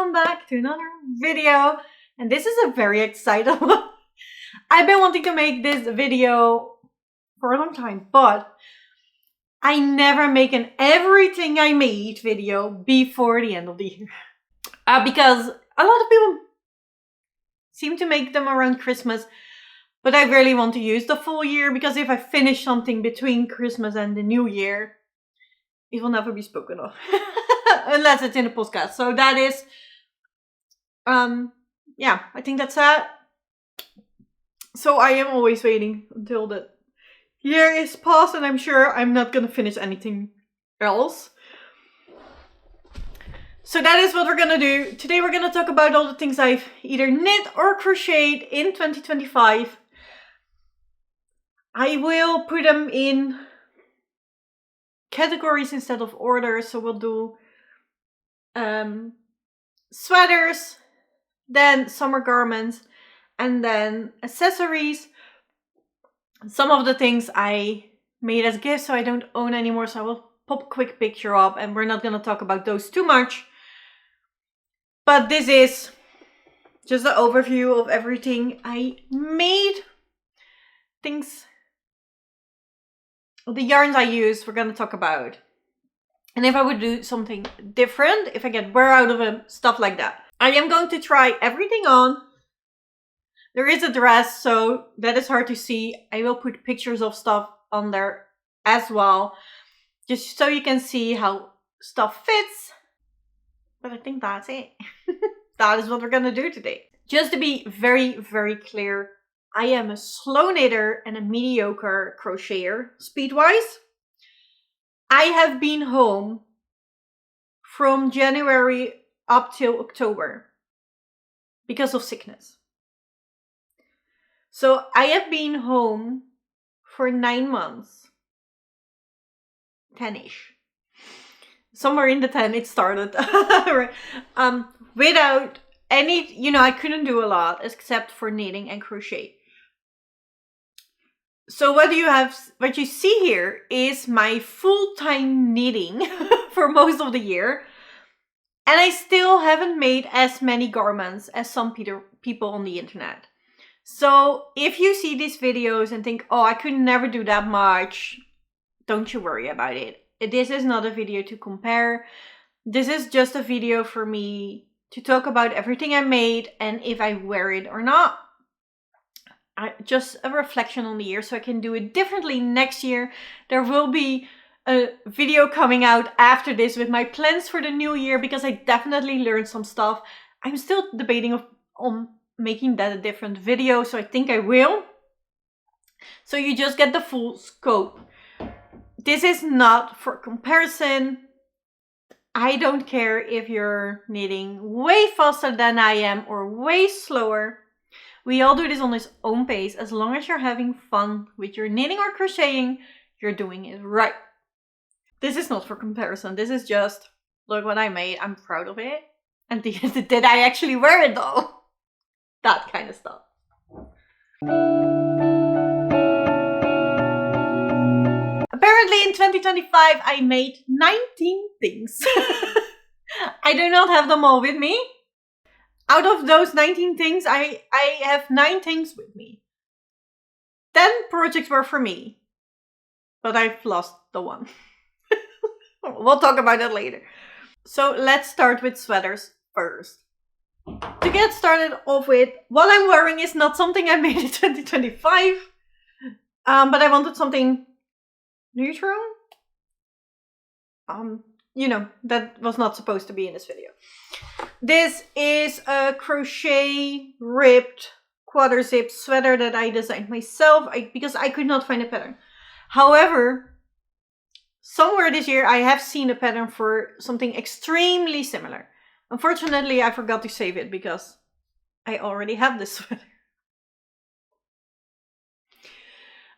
welcome back to another video. And this is a very exciting one. I've been wanting to make this video for a long time, but I never make an everything I made video before the end of the year. Because a lot of people seem to make them around Christmas, but I really want to use the full year, because if I finish something between Christmas and the New Year, it will never be spoken of. Unless it's in a podcast. So that is, yeah, I think that's that. So I am always waiting until the year is past, and I'm sure I'm not gonna finish anything else. So that is what we're gonna do. Today we're gonna talk about all the things I've either knit or crocheted in 2025. I will put them in categories instead of orders. So we'll do sweaters, then summer garments, and then accessories. Some of the things I made as gifts, so I don't own anymore, so I will pop a quick picture up, and we're not going to talk about those too much. But this is just an overview of everything I made. Things, the yarns I use, we're going to talk about. And if I would do something different, if I get wear out of them, stuff like that. I am going to try everything on. There is a dress, so that is hard to see. I will put pictures of stuff on there as well, just so you can see how stuff fits. But I think that's it. That is what we're gonna do today. Just to be very, very clear, I am a slow knitter and a mediocre crocheter, speed-wise. I have been home from January up till October because of sickness. So I have been home for 9 months. 10-ish. Somewhere in the 10 it started. Without any, I couldn't do a lot except for knitting and crochet. So what you see here is my full-time knitting for most of the year. And I still haven't made as many garments as some people on the internet. So if you see these videos and think, oh, I could never do that much, don't you worry about it. This is not a video to compare. This is just a video for me to talk about everything I made and if I wear it or not. Just a reflection on the year, so I can do it differently next year. There will be a video coming out after this with my plans for the new year, because I definitely learned some stuff. I'm still debating on making that a different video, so I think I will. So you just get the full scope. This is not for comparison. I don't care if you're knitting way faster than I am or way slower. We all do this on its own pace. As long as you're having fun with your knitting or crocheting, you're doing it right. This is not for comparison. This is just, look what I made. I'm proud of it. And did I actually wear it though? That kind of stuff. Apparently in 2025, I made 19 things. I do not have them all with me. Out of those 19 things, I have 9 things with me. 10 projects were for me, but I've lost the one. We'll talk about that later. So let's start with sweaters first. To get started off with, what I'm wearing is not something I made in 2025, but I wanted something neutral. That was not supposed to be in this video. This is a crochet ribbed quarter zip sweater that I designed myself because I could not find a pattern. However, somewhere this year I have seen a pattern for something extremely similar. Unfortunately, I forgot to save it because I already have this sweater.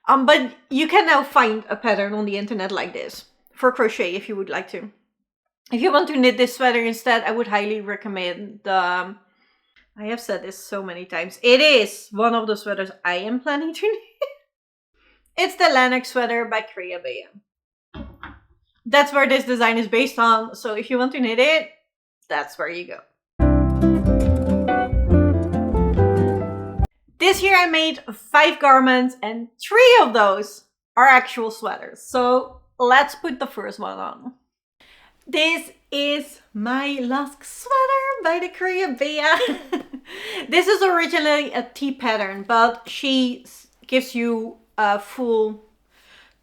But you can now find a pattern on the internet like this for crochet if you would like to. If you want to knit this sweater instead, I would highly recommend I have said this so many times. It is one of the sweaters I am planning to knit. It's the Lusk Sweater by Crocheted. That's where this design is based on. So if you want to knit it, that's where you go. This year I made 5 garments and 3 of those are actual sweaters. So let's put the first one on. This is my Lusk Sweater by the Korean Bea. This is originally a T pattern, but she gives you a full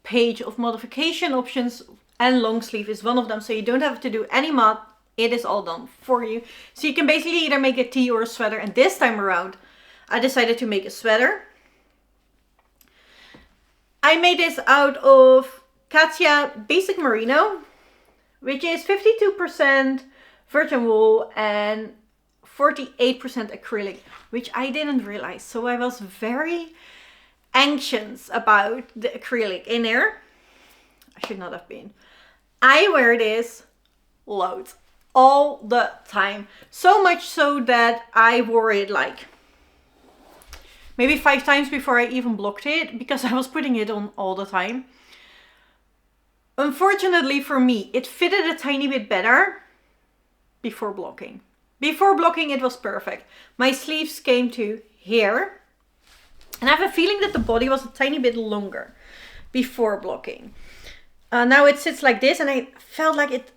page of modification options and long sleeve is one of them, so you don't have to do any mod. It is all done for you. So you can basically either make a tee or a sweater, and this time around I decided to make a sweater. I made this out of Katya Basic Merino, which is 52% virgin wool and 48% acrylic, which I didn't realize. So I was very anxious about the acrylic in there. I should not have been. I wear this loads all the time. So much so that I wore it like maybe 5 times before I even blocked it, because I was putting it on all the time. Unfortunately for me, it fitted a tiny bit better before blocking. Before blocking it was perfect. My sleeves came to here. And I have a feeling that the body was a tiny bit longer before blocking. Now it sits like this, and I felt like it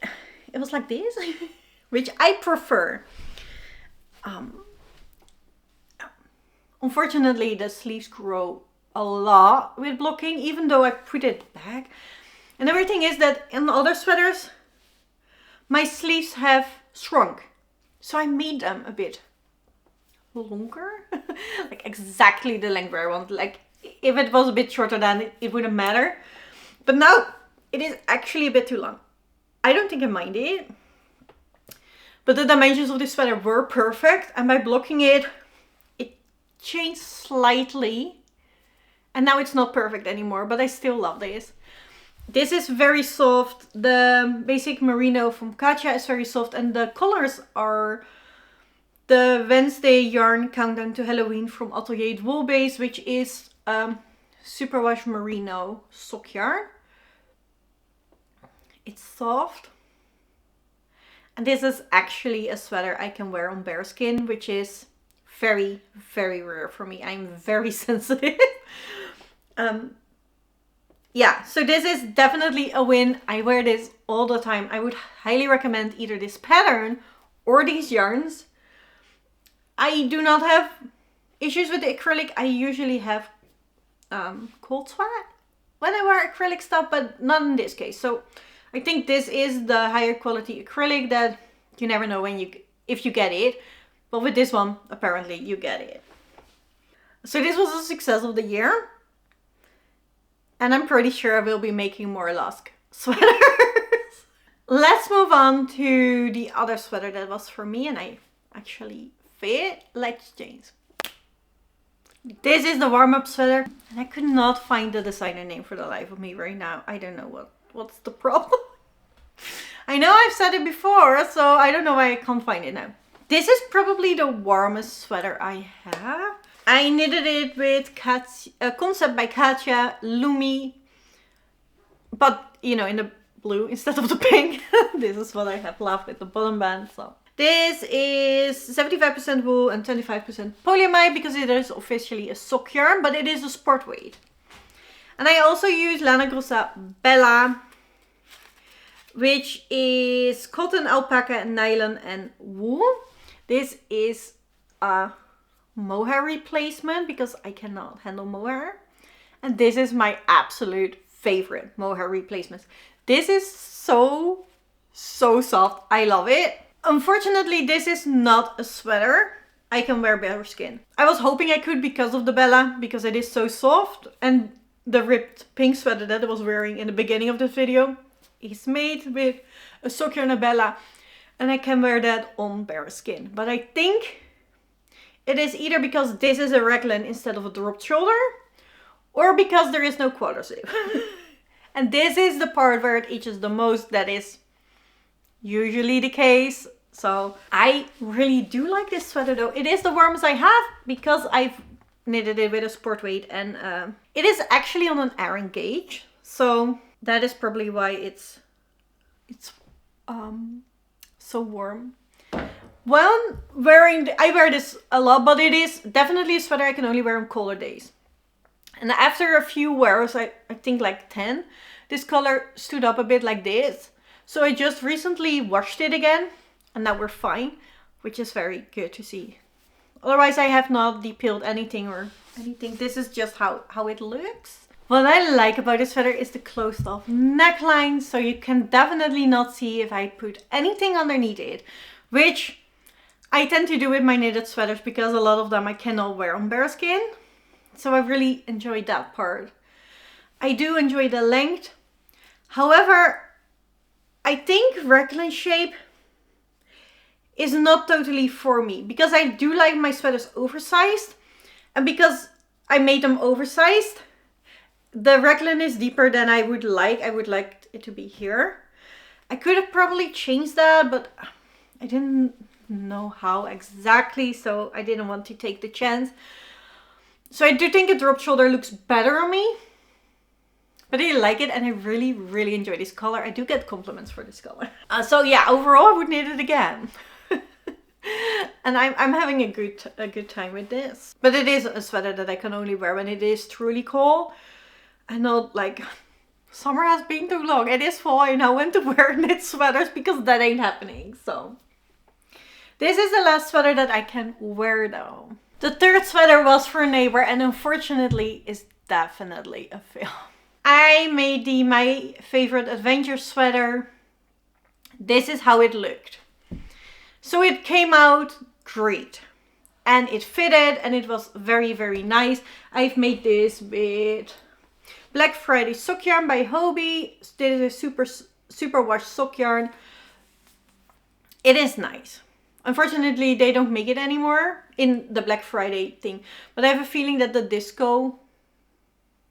was like this, which I prefer. Unfortunately, the sleeves grow a lot with blocking, even though I put it back. And everything is that in other sweaters, my sleeves have shrunk. So I made them a bit longer, like exactly the length where I want. Like if it was a bit shorter, then it wouldn't matter. But now it is actually a bit too long. I don't think I mind it. But the dimensions of this sweater were perfect. And by blocking it, it changed slightly. And now it's not perfect anymore, but I still love this. This is very soft. The Basic Merino from Katya is very soft. And the colors are the Wednesday Yarn Countdown to Halloween from Atelier Wool Base, which is superwash merino sock yarn. It's soft. And this is actually a sweater I can wear on bare skin, which is very, very rare for me. I'm very sensitive. Yeah, so this is definitely a win. I wear this all the time. I would highly recommend either this pattern or these yarns. I do not have issues with the acrylic. I usually have cold sweat when I wear acrylic stuff, but not in this case. So I think this is the higher quality acrylic that you never know if you get it. But with this one, apparently you get it. So this was a success of the year. And I'm pretty sure I will be making more Lusk sweaters. Let's move on to the other sweater that was for me and I actually fit. Let's change. This is the warm-up sweater. And I could not find the designer name for the life of me right now. I don't know what's the problem. I know I've said it before, so I don't know why I can't find it now. This is probably the warmest sweater I have. I knitted it with Concept by Katya, Lumi, but you know, in the blue instead of the pink. This is what I have left with the bottom band. So this is 75% wool and 25% polyamide because it is officially a sock yarn, but it is a sport weight. And I also use Lana Grossa Bella, which is cotton, alpaca, nylon, and wool. This is a mohair replacement because I cannot handle mohair. And this is my absolute favorite mohair replacement. This is so soft. I love it. Unfortunately, this is not a sweater I can wear bare skin. I was hoping I could because of the Bella, because it is so soft. And the ripped pink sweater that I was wearing in the beginning of this video is made with a sock yarn Bella. And I can wear that on bare skin. But I think it is either because this is a raglan instead of a dropped shoulder, or because there is no quarter sleeve. And this is the part where it itches the most. That is usually the case. So I really do like this sweater though. It is the warmest I have because I've knitted it with a sport weight, and it is actually on an Aran gauge. So that is probably why it's so warm. When wearing, I wear this a lot, but it is definitely a sweater I can only wear on colder days. And after a few wears, I think like 10, this color stood up a bit like this. So I just recently washed it again, and now we're fine, which is very good to see. Otherwise, I have not depilled anything or anything. This is just how it looks. What I like about this sweater is the closed off neckline, so you can definitely not see if I put anything underneath it, which I tend to do with my knitted sweaters because a lot of them I cannot wear on bare skin. So I really enjoyed that part. I do enjoy the length. However, I think raglan shape is not totally for me because I do like my sweaters oversized, and because I made them oversized, the raglan is deeper than I would like. I would like it to be here. I could have probably changed that, but I didn't know how exactly, so I didn't want to take the chance. So I do think a drop shoulder looks better on me, but I like it and I really, really enjoy this color. I do get compliments for this color. So yeah, overall I would knit it again. And I'm having a good time with this. But it is a sweater that I can only wear when it is truly cold. And not like, summer has been too long. It is fall and I want to wear knit sweaters because that ain't happening. So this is the last sweater that I can wear though. The third sweater was for a neighbor and unfortunately is definitely a fail. I made my favorite adventure sweater. This is how it looked. So it came out great and it fitted and it was very, very nice. I've made this with Black Friday sock yarn by Hobie. This is a super wash sock yarn. It is nice. Unfortunately, they don't make it anymore in the Black Friday thing. But I have a feeling that the disco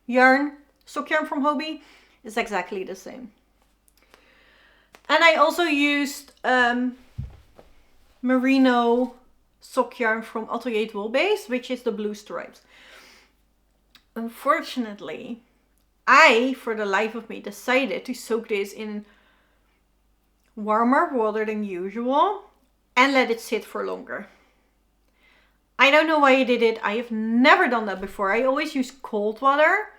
yarn, sock yarn from Hobie, is exactly the same. And I also used merino sock yarn from Atelier Wool Base, which is the blue stripes. Unfortunately, I, for the life of me, decided to soak this in warmer water than usual and let it sit for longer. I don't know why I did it. I have never done that before. I always use cold water.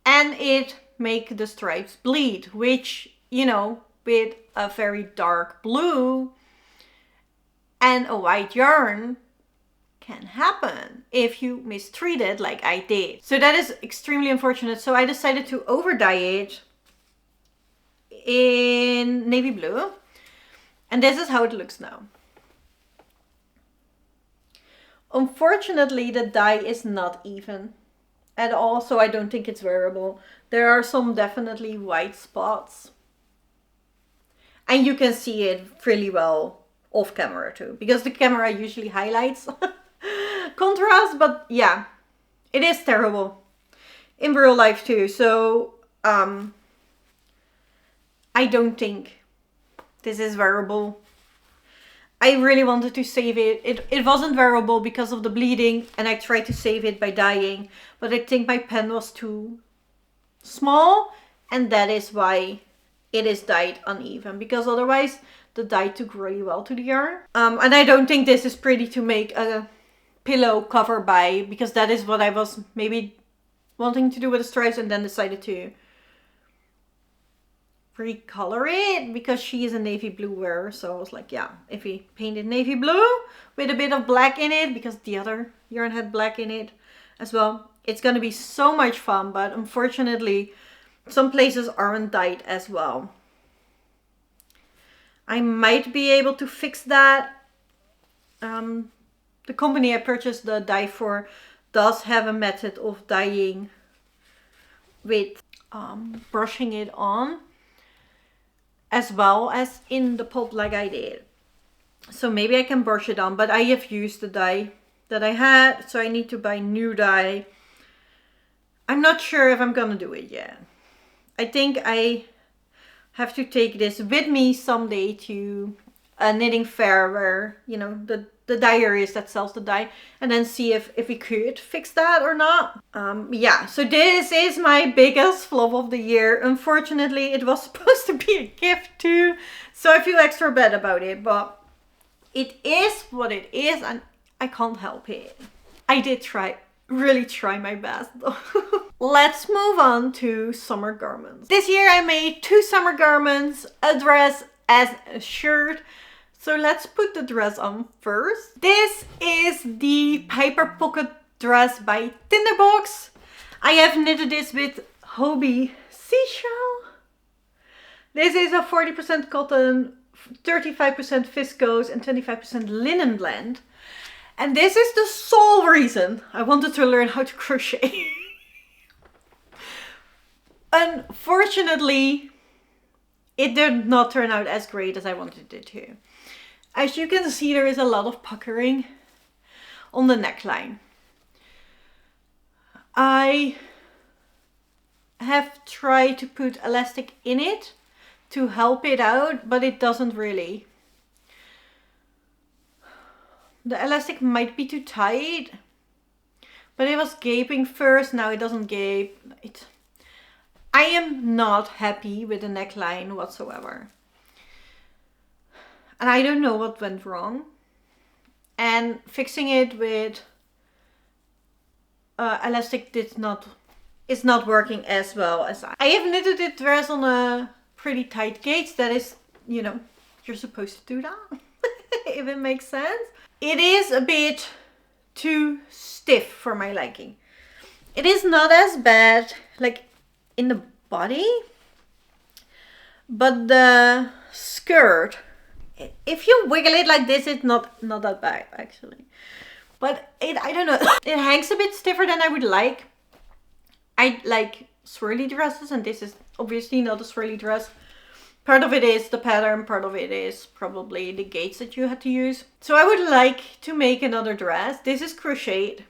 And it make the stripes bleed, which, you know, with a very dark blue and a white yarn can happen if you mistreat it like I did. So that is extremely unfortunate. So I decided to over dye it in navy blue, and this is how it looks now. Unfortunately, the dye is not even at all, so I don't think it's wearable. There are some definitely white spots, and you can see it really well off camera too, because the camera usually highlights contrast, but yeah, it is terrible in real life too. So I don't think this is wearable. I really wanted to save it. It wasn't wearable because of the bleeding, and I tried to save it by dyeing, but I think my pen was too small, and that is why it is dyed uneven, because otherwise the dye took really well to the yarn. And I don't think this is pretty to make a pillow cover by, because that is what I was maybe wanting to do with the stripes, and then decided to recolor it because she is a navy blue wearer. So I was like, yeah, if we paint it navy blue with a bit of black in it, because the other yarn had black in it as well, it's gonna be so much fun. But unfortunately, some places aren't dyed as well. I might be able to fix that. The company I purchased the dye for does have a method of dyeing with brushing it on, as well as in the pot like I did. So maybe I can brush it on, but I have used the dye that I had, so I need to buy new dye. I'm not sure if I'm gonna do it yet. I think I have to take this with me someday to a knitting fair where, you know, the dyer is that sells the dye, and then see if we could fix that or not. Yeah, so this is my biggest flop of the year. Unfortunately, it was supposed to be a gift too, So I feel extra bad about it, but it is what it is and I can't help it. I did really try my best though. Let's move on to summer garments. This year I made 2 summer garments, a dress as a shirt. So let's put the dress on first. This is the paper pocket dress by Tinderbox. I have knitted this with Hobie Seashell. This is a 40% cotton, 35% viscose and 25% linen blend. And this is the sole reason I wanted to learn how to crochet. Unfortunately, it did not turn out as great as I wanted it to. As you can see, there is a lot of puckering on the neckline. I have tried to put elastic in it to help it out, but it doesn't really. The elastic might be too tight, but it was gaping first. Now it doesn't gape. I am not happy with the neckline whatsoever. And I don't know what went wrong. And fixing it with elastic is not working as well as I have knitted this dress on a pretty tight gauge. That is, you know, you're supposed to do that. If it makes sense. It is a bit too stiff for my liking. It is not as bad like in the body, but the skirt, if you wiggle it like this, it's not that bad actually. But I don't know, it hangs a bit stiffer than I would like. I like swirly dresses and this is obviously not a swirly dress. Part of it is the pattern, part of it is probably the gauge that you had to use. So I would like to make another dress. This is crocheted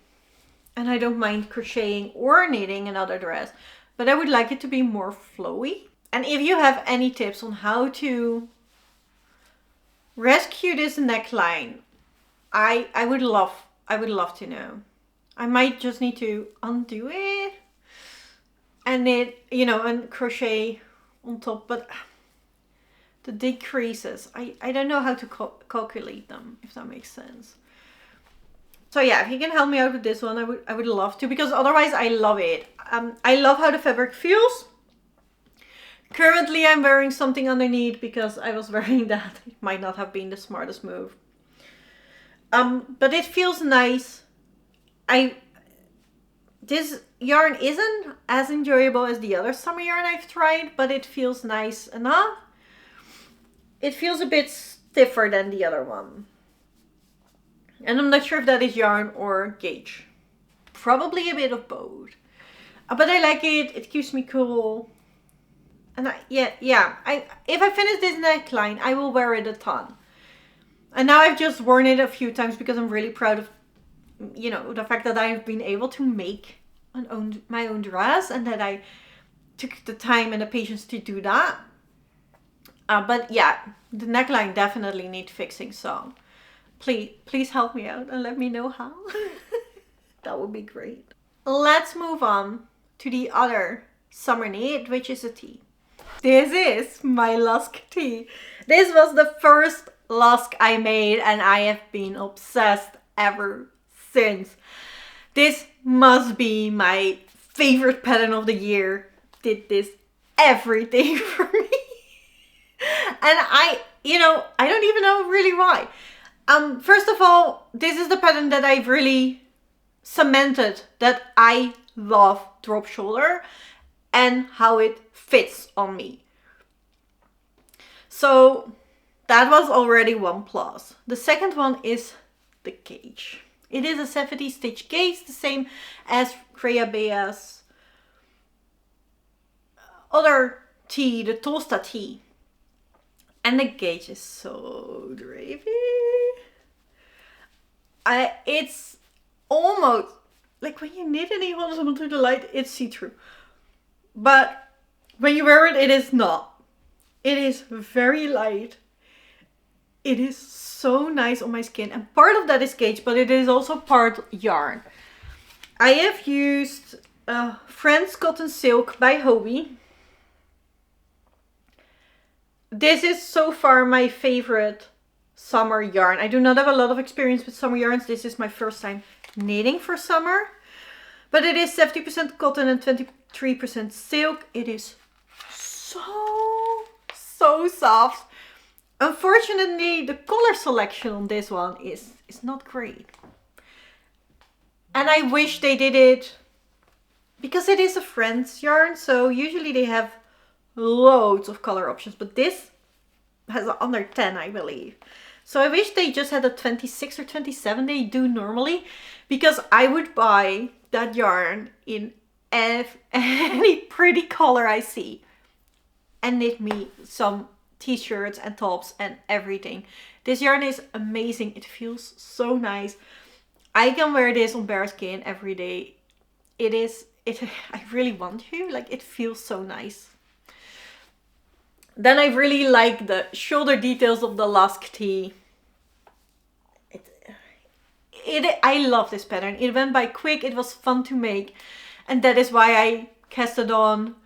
and I don't mind crocheting or knitting another dress, but I would like it to be more flowy. And if you have any tips on how to rescue this neckline, I would love to know. I might just need to undo it and knit, you know, and crochet on top, but the decreases, I don't know how to calculate them, if that makes sense. So yeah, if you can help me out with this one, I would love to, because otherwise I love it. I love how the fabric feels. Currently I'm wearing something underneath because I was wearing that. It might not have been the smartest move. But it feels nice. This yarn isn't as enjoyable as the other summer yarn I've tried, but it feels nice enough. It feels a bit stiffer than the other one. And I'm not sure if that is yarn or gauge. Probably a bit of both. But I like it. It keeps me cool. And if I finish this neckline, I will wear it a ton. And now I've just worn it a few times because I'm really proud of, you know, the fact that I've been able to make my own dress and that I took the time and the patience to do that. But yeah, the neckline definitely needs fixing, so please help me out and let me know how. That would be great. Let's move on to the other summer knit, which is a tee. This is my Lusk tee. This was the first Lusk I made and I have been obsessed ever since. This must be my favorite pattern of the year. Did this everything for me. And I don't even know really why. First of all, this is the pattern that I've really cemented that I love drop shoulder and how it fits on me. So that was already one plus. The second one is the gauge. It is a 70 stitch gauge, the same as Freya Bea's other tee, the Tosta tee. And the gauge is so drapey. It's almost like when you knit and you hold it onto the light, it's see-through. But when you wear it, it is not. It is very light. It is so nice on my skin. And part of that is gauge, but it is also part yarn. I have used Friends Cotton Silk by Hobie. This is so far my favorite summer yarn. I do not have a lot of experience with summer yarns. This is my first time knitting for summer. But it is 70% cotton and 23% silk. It is so soft. Unfortunately, the color selection on this one is not great. And I wish they did it, because it is a friend's yarn, so usually they have loads of color options, but this has under 10, I believe. So I wish they just had a 26 or 27 they do normally, because I would buy that yarn in any pretty color I see and knit me some t-shirts and tops and everything. This yarn is amazing. It feels so nice. I can wear this on bare skin every day. I really want to. Like, it feels so nice. Then I really like the shoulder details of the Lusk tee. I love this pattern. It went by quick. It was fun to make. And that is why I casted on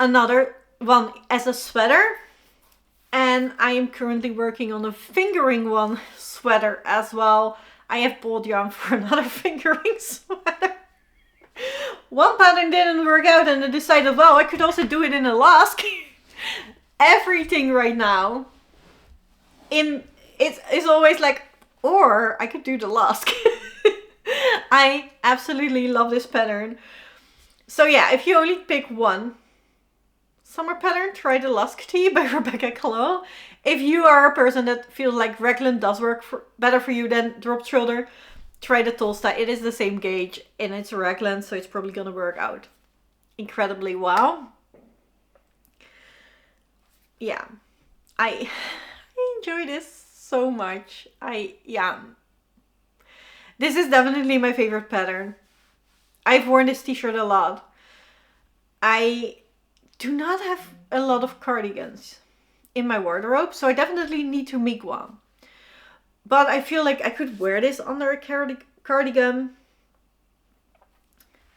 another one as a sweater. And I am currently working on a fingering one sweater as well. I have bought yarn for another fingering sweater. One pattern didn't work out and I decided, well, I could also do it in a Lusk. Everything right now it's always like, or I could do the Lusk. I absolutely love this pattern. So yeah, if you only pick one summer pattern, try the Lusk tee by Rebecca Calo. If you are a person that feels like raglan does work better for you than drop shoulder, try the Tolsta. It is the same gauge and it's a raglan, so it's probably gonna work out incredibly well. Yeah, I enjoy this so much. This is definitely my favorite pattern. I've worn this t-shirt a lot. I do not have a lot of cardigans in my wardrobe, so I definitely need to make one. But I feel like I could wear this under a cardigan.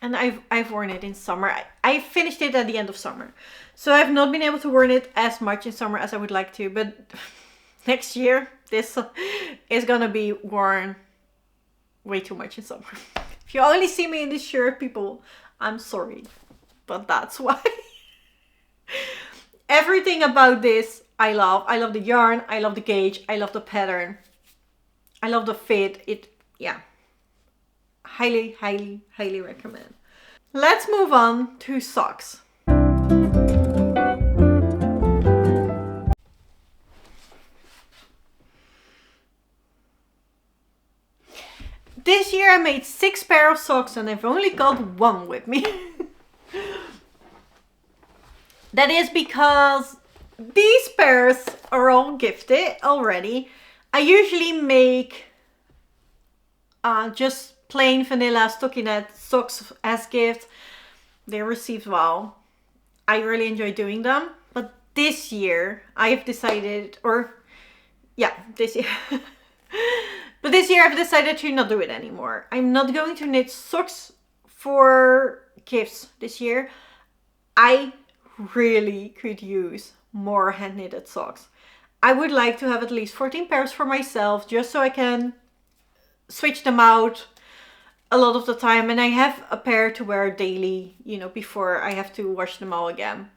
And I've worn it in summer. I finished it at the end of summer. So I've not been able to wear it as much in summer as I would like to. But next year, this is gonna be worn way too much in summer. If you only see me in this shirt, people, I'm sorry. But that's why. Everything about this, I love. I love the yarn. I love the gauge. I love the pattern. I love the fit. Yeah. Highly, highly, highly recommend. Let's move on to socks. This year I made 6 pairs of socks and I've only got one with me. That is because these pairs are all gifted already. I usually make just plain vanilla stockinette socks as gifts. They received well. I really enjoy doing them. But this year I have decided, this year. But this year I've decided to not do it anymore. I'm not going to knit socks for gifts this year. I really could use more hand knitted socks. I would like to have at least 14 pairs for myself, just so I can switch them out a lot of the time. And I have a pair to wear daily, before I have to wash them all again.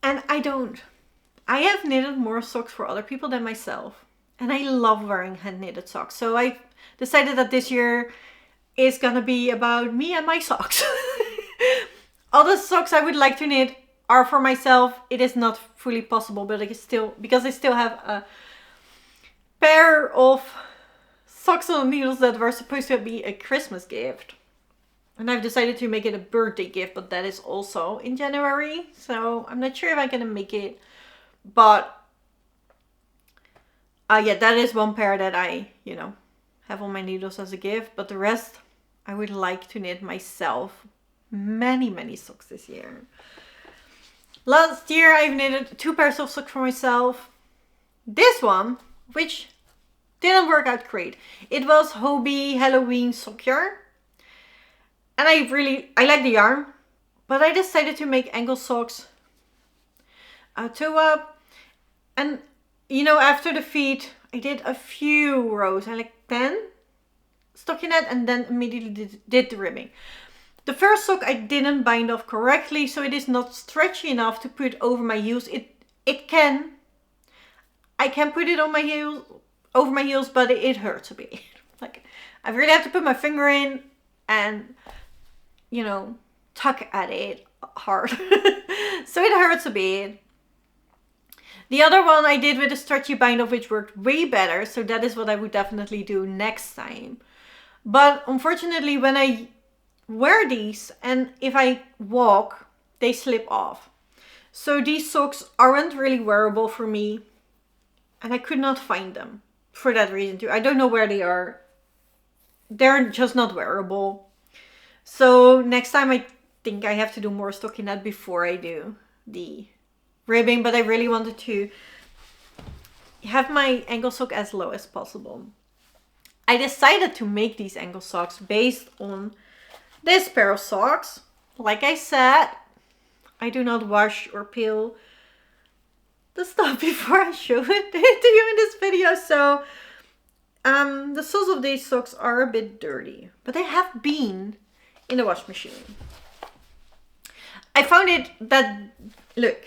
And I have knitted more socks for other people than myself. And I love wearing hand knitted socks. So I decided that this year is gonna be about me and my socks. All the socks I would like to knit are for myself. It is not fully possible, but because I still have a pair of socks on needles that were supposed to be a Christmas gift. And I've decided to make it a birthday gift, but that is also in January. So I'm not sure if I'm gonna make it. But that is one pair that I, have on my needles as a gift. But the rest, I would like to knit myself. Many, many socks this year. Last year I've knitted 2 pairs of socks for myself. This one, which didn't work out great. It was Hobie Halloween sock yarn. And I like the yarn, But I decided to make ankle socks and you know, after the feet, I did a few rows. I like 10 stockinette and then immediately did the ribbing. The first sock I didn't bind off correctly, so it is not stretchy enough to put over my heels. I can put it on my heels, over my heels, but it hurts a bit. Like, I really have to put my finger in and, you know, tug at it hard. So it hurts a bit. The other one I did with a stretchy bind off, which worked way better. So that is what I would definitely do next time. But unfortunately, when I wear these and if I walk, they slip off. So these socks aren't really wearable for me. And I could not find them for that reason too. I don't know where they are. They're just not wearable. So next time I think I have to do more stockinette before I do the ribbing. But I really wanted to have my ankle sock as low as possible. I decided to make these ankle socks based on this pair of socks. Like I said, I do not wash or peel the stuff before I show it to you in this video. So the soles of these socks are a bit dirty, but they have been in the wash machine. I found it that, look,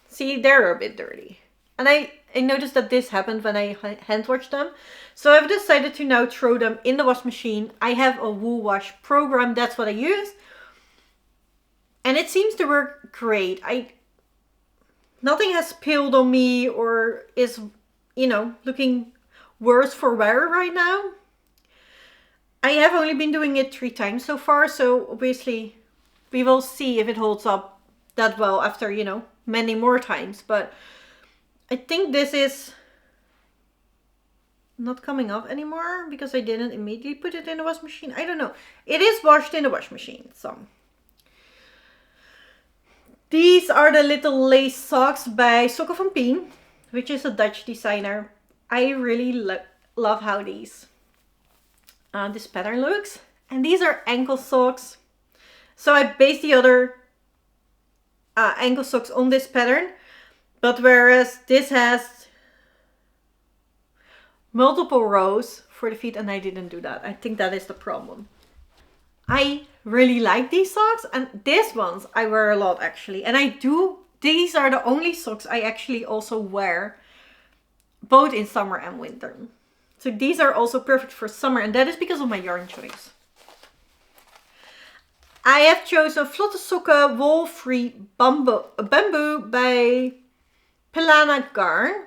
see, they're a bit dirty. And I noticed that this happened when I hand washed them. So I've decided to now throw them in the wash machine. I have a wool wash program. That's what I use. And it seems to work great. Nothing has peeled on me or is, you know, looking worse for wear right now. I have only been doing it 3 times so far. So obviously we will see if it holds up that well after, you know, many more times. But I think this is not coming off anymore because I didn't immediately put it in the wash machine. I don't know. It is washed in the wash machine. So these are the little lace socks by Sokke van Pien, which is a Dutch designer. I really love how this pattern looks. And these are ankle socks. So I based the other ankle socks on this pattern. But whereas this has multiple rows for the feet, and I didn't do that. I think that is the problem. I really like these socks, and these ones I wear a lot actually. And these are the only socks I actually also wear both in summer and winter. So these are also perfect for summer, and that is because of my yarn choice. I have chosen Vlotte Sokken wool-free bamboo by Pelana Garn.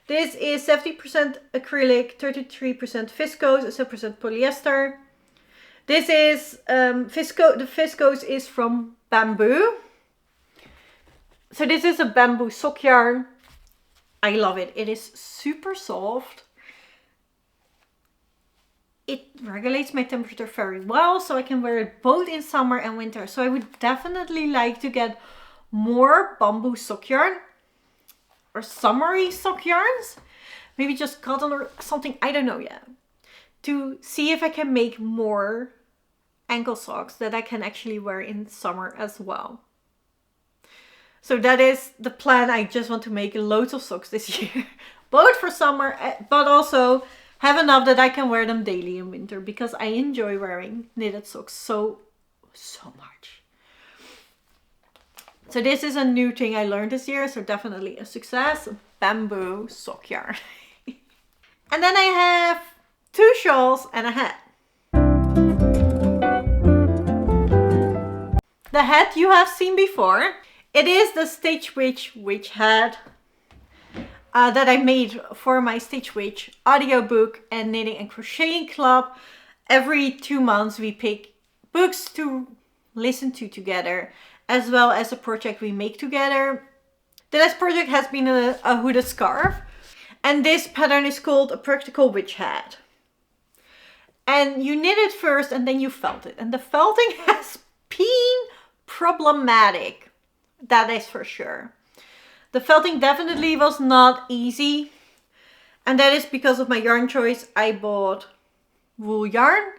This is 70% acrylic, 33% viscose, and 7% polyester. This is the viscose is from bamboo. So this is a bamboo sock yarn. I love it. It is super soft. It regulates my temperature very well, so I can wear it both in summer and winter. So I would definitely like to get more bamboo sock yarn or summery sock yarns. Maybe just cotton or something, I don't know yet. To see if I can make more ankle socks that I can actually wear in summer as well. So that is the plan. I just want to make loads of socks this year. Both for summer, but also have enough that I can wear them daily in winter. Because I enjoy wearing knitted socks so much. So this is a new thing I learned this year. So definitely a success. Bamboo sock yarn. And then I have 2 shawls and a hat. The hat you have seen before. It is the Stitch Witch hat that I made for my Stitch Witch audiobook and knitting and crocheting club. Every 2 months we pick books to listen to together, as well as a project we make together. The last project has been a hooded scarf. And this pattern is called a practical witch hat. And you knit it first and then you felt it. And the felting has been problematic. That is for sure. The felting definitely was not easy. And that is because of my yarn choice. I bought wool yarn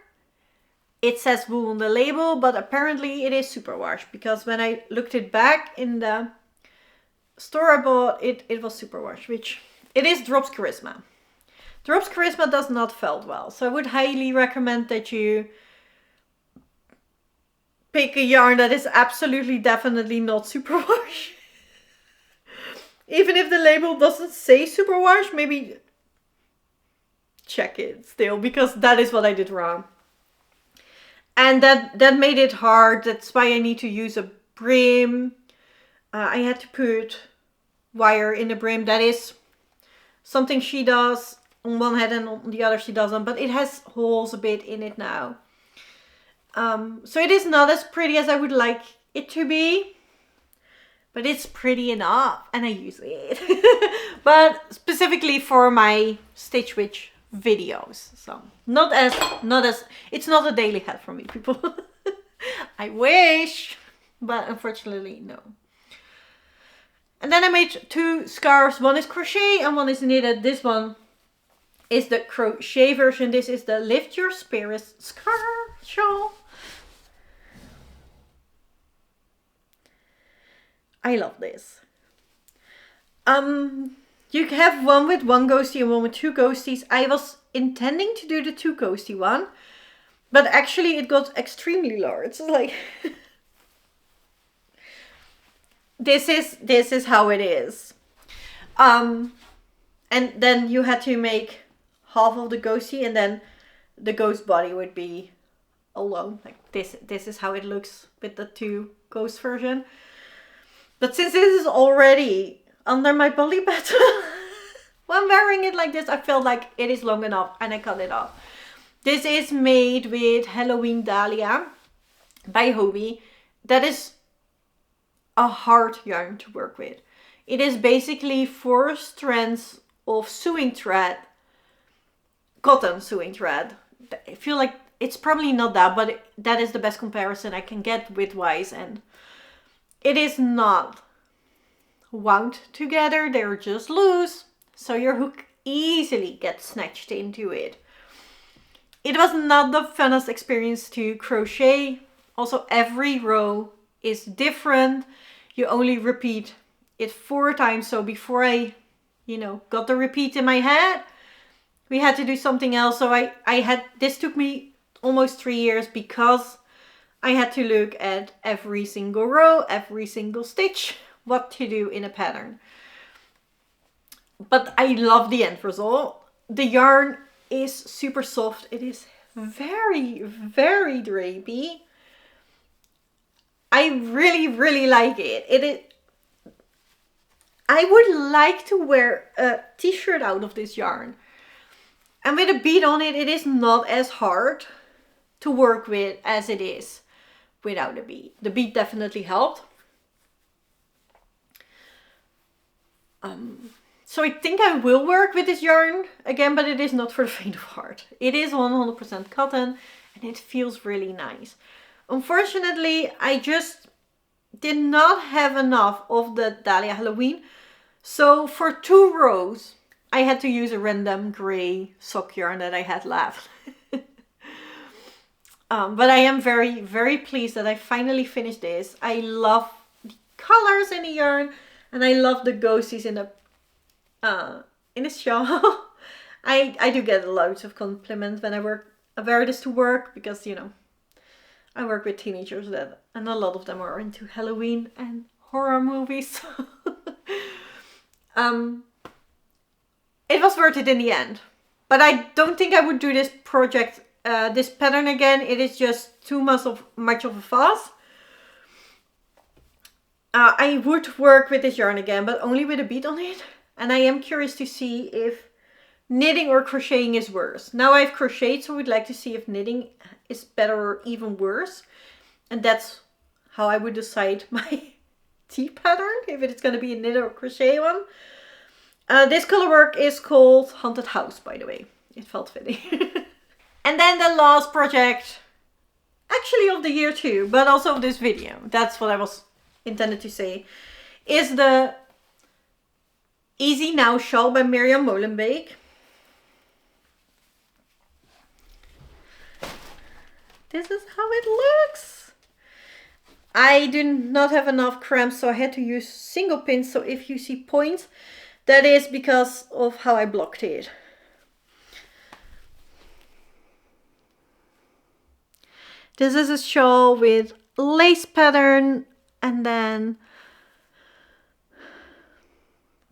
it says wool on the label, but apparently it is superwash, because when I looked it back in the store I bought, it was superwash, which it is Drops Charisma. Drops Charisma does not felt well, so I would highly recommend that you pick a yarn that is absolutely definitely not superwash. Even if the label doesn't say superwash, maybe check it still, because that is what I did wrong. And that made it hard. That's why I need to use a brim. I had to put wire in the brim. That is something she does on one head, and on the other she doesn't, but it has holes a bit in it now. So it is not as pretty as I would like it to be, but it's pretty enough and I use it. But specifically for my Stitch Witch videos, so not as it's not a daily hat for me, people. I wish, but unfortunately no. And then I made 2 scarves. One is crochet and one is knitted. This one is the crochet version. This is the Lift Your Spirits scarf shawl. I love this. You have one with 1 ghostie and one with 2 ghosties. I was intending to do the 2 ghostie one, but actually it got extremely large. Like this is how it is. And then you had to make half of the ghostie, and then the ghost body would be alone. Like this is how it looks with the 2 ghost version. But since this is already under my belly button, when wearing it like this, I felt like it is long enough and I cut it off. This is made with Halloween Dahlia by Hobie. That is a hard yarn to work with. It is basically 4 strands of sewing thread, cotton sewing thread. I feel like it's probably not that, but that is the best comparison I can get widthwise, and it is not wound together, they're just loose, so your hook easily gets snatched into it. It was not the funnest experience to crochet. Also, every row is different. You only repeat it 4 times, so before I, got the repeat in my head, we had to do something else. So this took me almost 3 years, because I had to look at every single row, every single stitch, what to do in a pattern. But I love the end result. The yarn is super soft. It is very, very drapey. I really, really like it. I would like to wear a t-shirt out of this yarn. And with a bead on it, it is not as hard to work with as it is without a bead. The bead definitely helped. So I think I will work with this yarn again, but it is not for the faint of heart. It is 100% cotton and it feels really nice. Unfortunately, I just did not have enough of the Dahlia Halloween. So for 2 rows, I had to use a random gray sock yarn that I had left. But I am very, very pleased that I finally finished this. I love the colors in the yarn, and I love the ghosties in the shawl. I do get loads of compliments when I wear this to work, because I work with teenagers and a lot of them are into Halloween and horror movies. It was worth it in the end, but I don't think I would do this project, this pattern again. It is just too much of a fuss. I would work with this yarn again, but only with a bead on it. And I am curious to see if knitting or crocheting is worse. Now I've crocheted, so I would like to see if knitting is better or even worse. And that's how I would decide my tea pattern, if it's going to be a knit or crochet one. This color work is called Haunted House, by the way. It felt fitting. And then the last project, actually of the year too, but also of this video, that's what I was intended to say, is the Easy Now shawl by Miriam Molenbeek. This is how it looks. I do not have enough cramps, so I had to use single pins. So if you see points, that is because of how I blocked it. This is a shawl with lace pattern and then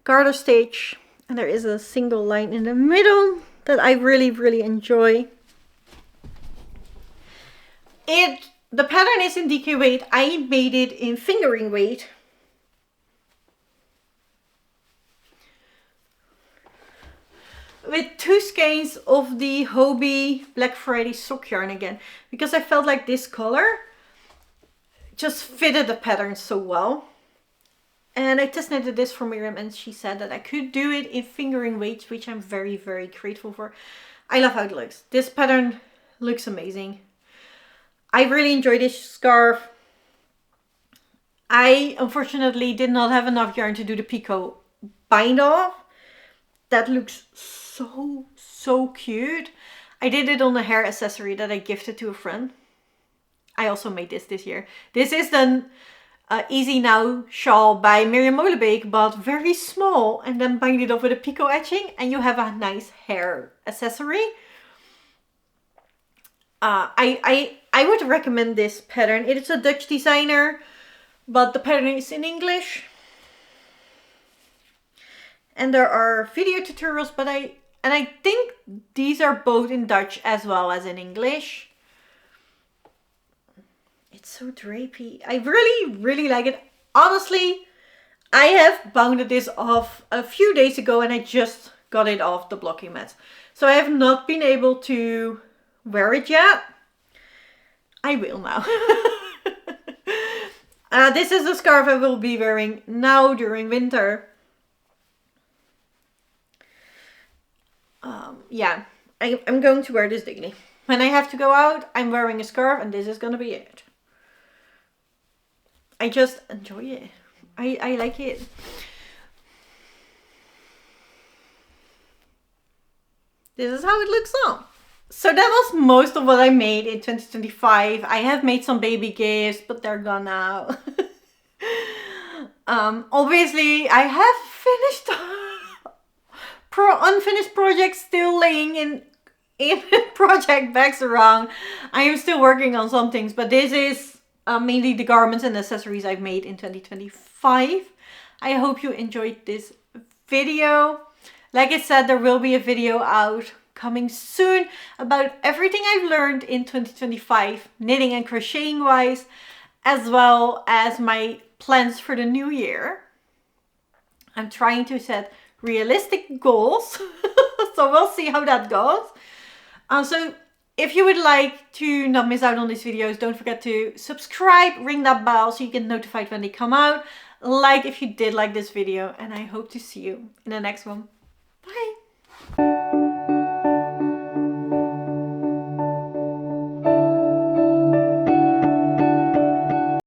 garter stitch, and there is a single line in the middle that I really enjoy. The pattern is in DK weight. I made it in fingering weight. With 2 skeins of the Hobie Black Friday sock yarn again, because I felt like this color just fitted the pattern so well. And I test knitted this for Miriam, and she said that I could do it in fingering weights, which I'm very grateful for. I love how it looks. This pattern looks amazing. I really enjoy this scarf. I unfortunately did not have enough yarn to do the picot bind off. That looks so cute. I did it on a hair accessory that I gifted to a friend. I also made this year. This is the Easy Now shawl by Miriam Molenbeek, but very small, and then bind it off with a picot etching and you have a nice hair accessory. I would recommend this pattern. It is a Dutch designer, but the pattern is in English. And there are video tutorials, but I think these are both in Dutch as well as in English. It's so drapey. I really like it. Honestly, I have bounded this off a few days ago and I just got it off the blocking mat. So I have not been able to wear it yet. I will now. This is a scarf I will be wearing now during winter. Yeah, I'm going to wear this daily. When I have to go out, I'm wearing a scarf and this is gonna be it. I just enjoy it. I like it. This is how it looks on. So that was most of what I made in 2025. I have made some baby gifts, but they're gone now. Obviously, I have finished unfinished projects still laying in project bags around. I am still working on some things, but this is mainly the garments and accessories I've made in 2025. I hope you enjoyed this video. Like I said, there will be a video out coming soon about everything I've learned in 2025, knitting and crocheting wise, as well as my plans for the new year. I'm trying to set realistic goals, so we'll see how that goes. So if you would like to not miss out on these videos, don't forget to subscribe, ring that bell so you get notified when they come out. Like if you did like this video, and I hope to see you in the next one. Bye!